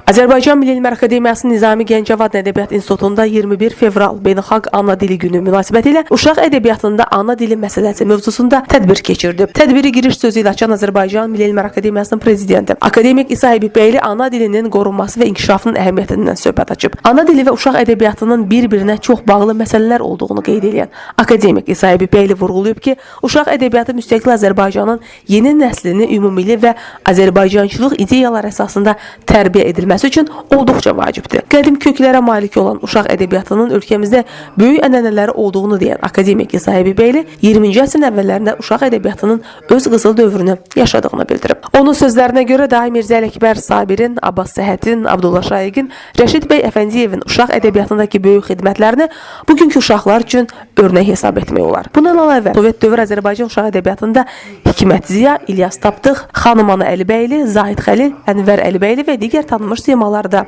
Azərbaycan Milli Elmlər Akademiyasının Nizami Gəncəvad Ədəbiyyat İnstitutunda 21 fevral Beynəlxalq Ana Dili Günü münasibətilə uşaq ədəbiyyatında ana dili məsələsi mövzusunda tədbir keçirdi. Tədbiri giriş sözü ilə açan Azərbaycan Milli Elmlər Akademiyasının prezidenti akademik İsa Həbibbəyli ana dilinin qorunması və inkişafının əhəmiyyətindən söhbət açıb. Ana dili və uşaq ədəbiyyatının bir-birinə çox bağlı məsələlər olduğunu qeyd edən akademik İsa Həbibbəyli vurğulayıb ki, uşaq ədəbiyyatı müstəqil Azərbaycanın yeni nəslini ümumilli və Azərbaycançılıq ideyalar əsasında tərbiyə edilməsi üçün olduqca vacibdir. Qədim köklərə malik olan uşaq ədəbiyyatının ölkəmizdə böyük ənənələri olduğunu deyən akademik İsa Həbibbəyli 20-ci əsrin əvvəllərində uşaq ədəbiyyatının öz qızıl dövrünü yaşadığını bildirib. Onun sözlərinə görə dahi Mirzə Ələkbər Sabirin, Abbas Səhhətin, Abdullah Şaiqin, Rəşid bəy Əfəndiyevin uşaq ədəbiyyatındakı böyük xidmətlərini bugünkü uşaqlar üçün örnək hesab etmək olar. Bundan əlavə Sovet dövr Azərbaycan uşaq ədəbiyyatında Hikmət Ziya, İlyas Tapdıq, Xanım Ana Əlibəyli, Zahid Xəlil, Ənvər Əlibəyli və digər tanınmış simaları da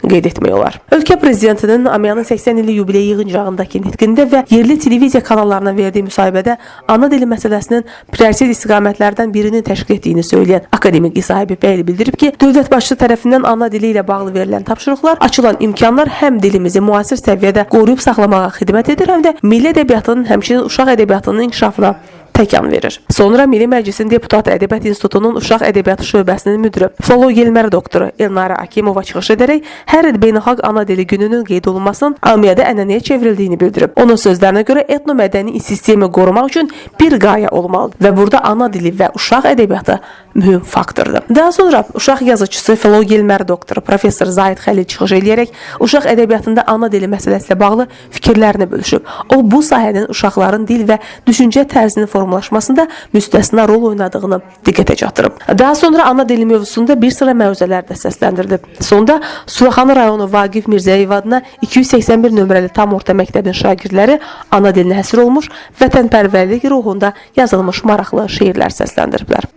qeyd etmək olar. Ölkə prezidentinin AMİA-nın 80 illik yubileyi yığıncağındakı nitqində və yerli televiziya kanallarına verdiyi müsahibədə ana dili məsələsinin prioritet istiqamətlərdən birini təşkil etdiyini söyləyən akademik İsa Həbibbəyli bildirib ki, dövlət başçısı tərəfindən ana dili ilə bağlı verilən tapşırıqlar, açılan imkanlar həm dilimizi müasir səviyyədə qoruyub saxlamağa xidmət edir, həm də milli ədəbiyyatının, həmçinin uşaq ədəbiyyatının inkişafına təkan verir. Sonra Milli Məclisin deputatı Ədəbiyyat İnstitutunun Uşaq Ədəbiyyatı şöbəsinin müdiri, filologiya elmləri doktoru Elnara Akimova çıxış edərək hər il Beynəlxalq Ana Dili Gününün qeyd olunmasının AMİA-da ənənəyə çevrildiyini bildirib. Onun sözlərinə görə etnomədəni sistemi qorumaq üçün bir qayə olmalıdır və burada ana dili və uşaq ədəbiyyatı mühüm faktordur. Daha sonra uşaq yazıçısı, filologiya elmləri doktoru professor Zahid Xəlil çıxış edərək uşaq ədəbiyyatında ana dili məsələsi ilə bağlı fikirlərini bölüşüb. O bu sahənin uşaqların dil və düşüncə tərzini formalaşmasında müstəsna rol oynadığını diqqətə çatdırıb. Daha sonra ana dili mövzusunda bir sıra mövzular da səsləndirilib. Sonda Sulaxanı rayonu Vaqif Mirzəyev adına 281 nömrəli tam orta məktəbin şagirdləri ana dilinə həsr olmuş, vətənpərvərlik ruhunda yazılmış maraqlı şeirlər səsləndiriblər.